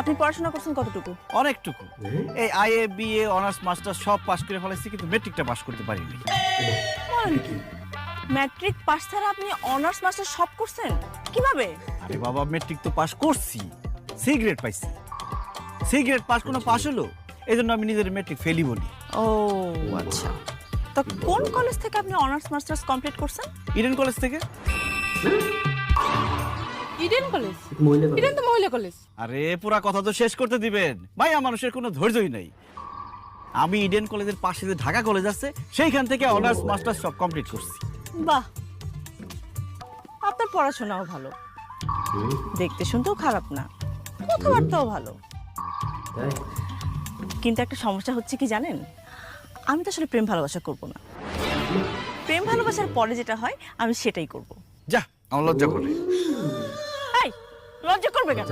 আপনি পড়াশোনা করছেন কতটুকু? অনেকটুকু। এই আইএ বিএ অনার্স মাস্টার্স সব পাস করে ফেলেছি, কিন্তু মেট্রিকটা পাস করতে পারিনি। বলেন কি? ম্যাট্রিক পাস ছাড়া আপনি অনার্স মাস্টার সব করছেন কিভাবে? আরে বাবা, মেট্রিক তো পাস করছি, সি গ্রেড পাইছি। সি গ্রেড পাস কোনো পাস হলো, এই জন্য আমি নিজের মেট্রিক ফেলই বলি। ও আচ্ছা, তো কোন কলেজ থেকে আপনি অনার্স মাস্টার্স কমপ্লিট করছেন? ইডেন কলেজ থেকে। Eden college? মহিলা কলেজ। ইডেন তো মহিলা কলেজ। আরে পুরা কথা তো শেষ করতে দিবেন, ভাইয়া মানুষের কোনো ধৈর্যই নাই। আমি ইডেন কলেজের পাশে যে ঢাকা কলেজ আছে, সেইখান থেকে অনার্স মাস্টার্স সব কমপ্লিট করছি। বাহ, আপনার পড়াশোনাও ভালো, দেখতে শুনতেও খারাপ না, কথাবার্তাও ভালো। তাই? কিন্তু একটা সমস্যা হচ্ছে কি জানেন, আমি তো আসলে প্রেম ভালোবাসা করব না। প্রেম ভালোবাসার পরে যেটা হয় আমি সেটাই করব। যা, আমার লজ্জা করে। এই, লজ্জা করবে কেন?